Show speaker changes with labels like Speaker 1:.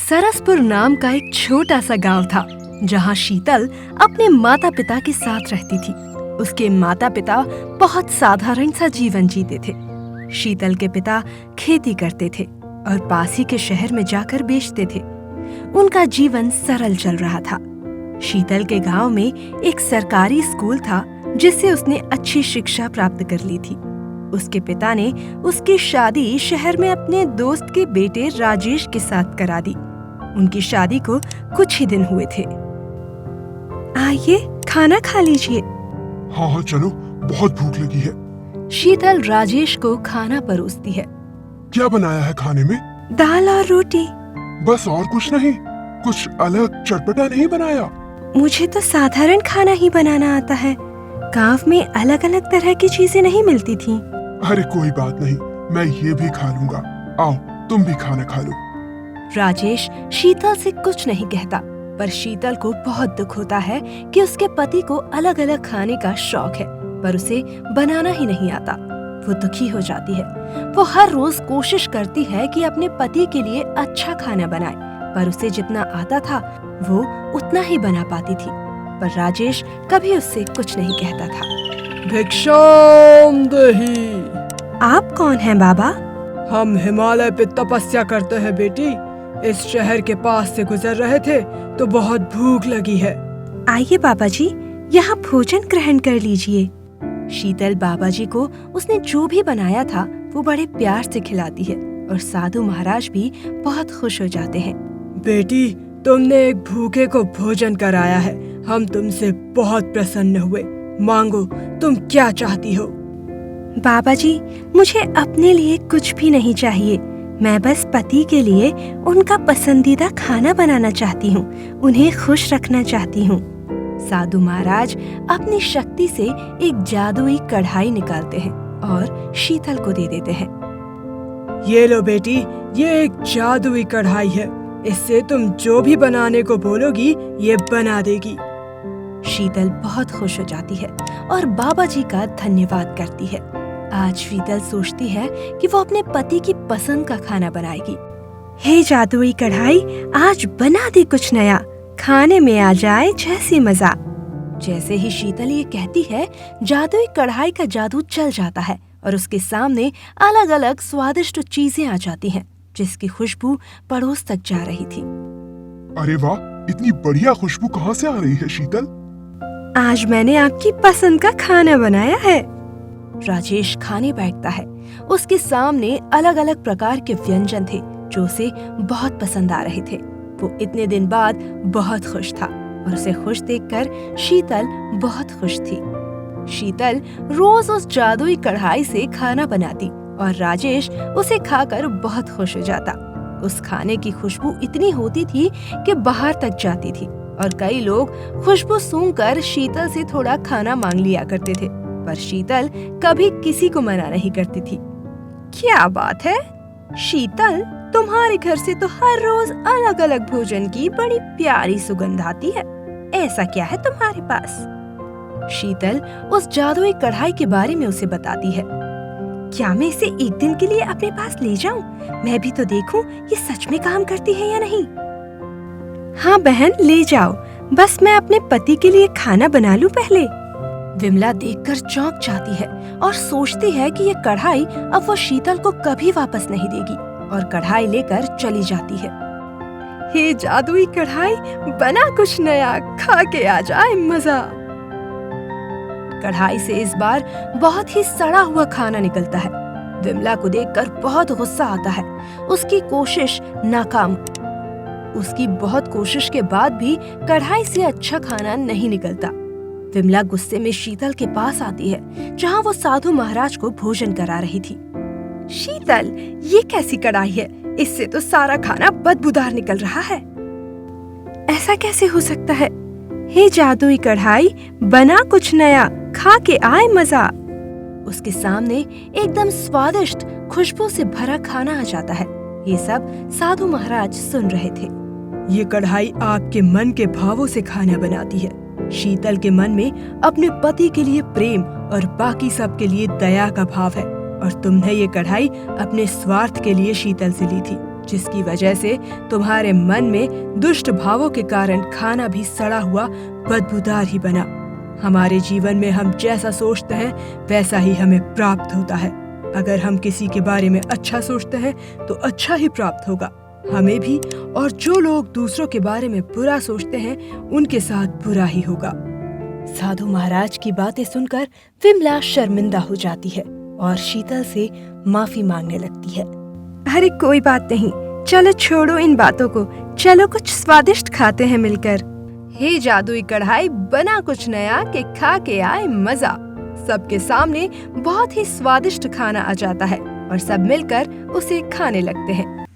Speaker 1: सरसपुर नाम का एक छोटा सा गांव था जहां शीतल अपने माता पिता के साथ रहती थी। उसके माता पिता बहुत साधारण सा जीवन जीते थे। शीतल के पिता खेती करते थे और पास ही के शहर में जाकर बेचते थे। उनका जीवन सरल चल रहा था। शीतल के गांव में एक सरकारी स्कूल था जिससे उसने अच्छी शिक्षा प्राप्त कर ली थी। उसके पिता ने उसकी शादी शहर में अपने दोस्त के बेटे राजेश के साथ करा दी। उनकी शादी को कुछ ही दिन हुए थे। आइए खाना खा लीजिए।
Speaker 2: हाँ हाँ चलो, बहुत भूख लगी है।
Speaker 1: शीतल राजेश को खाना परोसती है।
Speaker 2: क्या बनाया है खाने में?
Speaker 1: दाल और रोटी।
Speaker 2: बस और कुछ नहीं? कुछ अलग चटपटा नहीं बनाया?
Speaker 1: मुझे तो साधारण खाना ही बनाना आता है। गांव में अलग अलग तरह की चीजें नहीं मिलती थीं।
Speaker 2: अरे कोई बात नहीं, मैं ये भी खा लूंगा। आओ तुम भी खाना खा लो।
Speaker 1: राजेश शीतल से कुछ नहीं कहता, पर शीतल को बहुत दुख होता है कि उसके पति को अलग अलग खाने का शौक है, पर उसे बनाना ही नहीं आता। वो दुखी हो जाती है। वो हर रोज कोशिश करती है कि अपने पति के लिए अच्छा खाना बनाए, पर उसे जितना आता था वो उतना ही बना पाती थी। पर राजेश कभी उससे कुछ नहीं कहता था।
Speaker 3: भिक्षाम देहि।
Speaker 1: आप कौन हैं बाबा?
Speaker 3: हम हिमालय पे तपस्या करते हैं बेटी। इस शहर के पास से गुजर रहे थे तो बहुत भूख लगी है।
Speaker 1: आइए बाबा जी, यहाँ भोजन ग्रहण कर लीजिए। शीतल बाबा जी को उसने जो भी बनाया था वो बड़े प्यार से खिलाती है और साधु महाराज भी बहुत खुश हो जाते हैं।
Speaker 3: बेटी, तुमने एक भूखे को भोजन कराया है। हम तुमसे बहुत प्रसन्न हुए। मांगो, तुम क्या चाहती हो?
Speaker 1: बाबा जी, मुझे अपने लिए कुछ भी नहीं चाहिए। मैं बस पति के लिए उनका पसंदीदा खाना बनाना चाहती हूँ। उन्हें खुश रखना चाहती हूँ। साधु महाराज अपनी शक्ति से एक जादुई कढ़ाई निकालते हैं और शीतल को दे देते हैं।
Speaker 3: ये लो बेटी, ये एक जादुई कढ़ाई है। इससे तुम जो भी बनाने को बोलोगी ये बना देगी।
Speaker 1: शीतल बहुत खुश हो जाती है और बाबा जी का धन्यवाद करती है। आज शीतल सोचती है कि वो अपने पति की पसंद का खाना बनाएगी। हे जादुई कढ़ाई, आज बना दे कुछ नया, खाने में आ जाए जैसी मजा। जैसे ही शीतल ये कहती है, जादुई कढ़ाई का जादू चल जाता है और उसके सामने अलग अलग स्वादिष्ट चीजें आ जाती हैं, जिसकी खुशबू पड़ोस तक जा रही थी।
Speaker 2: अरे वाह, इतनी बढ़िया खुशबू कहाँ से आ रही है शीतल?
Speaker 1: आज मैंने आपकी पसंद का खाना बनाया है। राजेश खाने बैठता है। उसके सामने अलग अलग प्रकार के व्यंजन थे जो उसे बहुत पसंद आ रहे थे। वो इतने दिन बाद बहुत खुश था और उसे खुश देखकर शीतल बहुत खुश थी। शीतल रोज उस जादुई कढ़ाई से खाना बनाती और राजेश उसे खाकर बहुत खुश हो जाता। उस खाने की खुशबू इतनी होती थी कि बाहर तक जाती थी और कई लोग खुशबू सूंघकर शीतल से थोड़ा खाना मांग लिया करते थे, पर शीतल कभी किसी को मना नहीं करती थी। क्या बात है शीतल, तुम्हारे घर से तो हर रोज अलग अलग भोजन की बड़ी प्यारी सुगंध आती है। ऐसा क्या है तुम्हारे पास? शीतल उस जादुई कढ़ाई के बारे में उसे बताती है। क्या मैं इसे एक दिन के लिए अपने पास ले जाऊं? मैं भी तो देखूं ये सच में काम करती है या नहीं। हाँ बहन, ले जाओ, बस मैं अपने पति के लिए खाना बना लूं पहले। विमला देखकर चौंक जाती है और सोचती है कि ये कढ़ाई अब वो शीतल को कभी वापस नहीं देगी, और कढ़ाई लेकर चली जाती है। हे जादुई कढ़ाई, बना कुछ नया, खा के आ जाए मजा। कढ़ाई से इस बार बहुत ही सड़ा हुआ खाना निकलता है। विमला को देखकर बहुत गुस्सा आता है। उसकी कोशिश नाकाम। उसकी बहुत कोशिश के बाद भी कढ़ाई से अच्छा खाना नहीं निकलता। विमला गुस्से में शीतल के पास आती है जहाँ वो साधु महाराज को भोजन करा रही थी। शीतल, ये कैसी कढ़ाई है? इससे तो सारा खाना बदबूदार निकल रहा है। ऐसा कैसे हो सकता है? हे जादुई कढ़ाई, बना कुछ नया, खा के आए मजा। उसके सामने एकदम स्वादिष्ट खुशबू से भरा खाना आ जाता है। ये सब साधु महाराज सुन रहे थे।
Speaker 3: ये कढ़ाई आपके मन के भावों से खाना बनाती है। शीतल के मन में अपने पति के लिए प्रेम और बाकी सब के लिए दया का भाव है, और तुमने ये कढ़ाई अपने स्वार्थ के लिए शीतल से ली थी, जिसकी वजह से तुम्हारे मन में दुष्ट भावों के कारण खाना भी सड़ा हुआ बदबूदार ही बना। हमारे जीवन में हम जैसा सोचते हैं वैसा ही हमें प्राप्त होता है। अगर हम किसी के बारे में अच्छा सोचते हैं तो अच्छा ही प्राप्त होगा हमें भी, और जो लोग दूसरों के बारे में बुरा सोचते हैं उनके साथ बुरा ही होगा।
Speaker 1: साधु महाराज की बातें सुनकर विमला शर्मिंदा हो जाती है और शीतल से माफी मांगने लगती है। अरे कोई बात नहीं, चलो छोड़ो इन बातों को, चलो कुछ स्वादिष्ट खाते हैं मिलकर। हे जादुई कढ़ाई, बना कुछ नया कि खा के आए मजा। सबके सामने बहुत ही स्वादिष्ट खाना आ जाता है और सब मिलकर उसे खाने लगते हैं।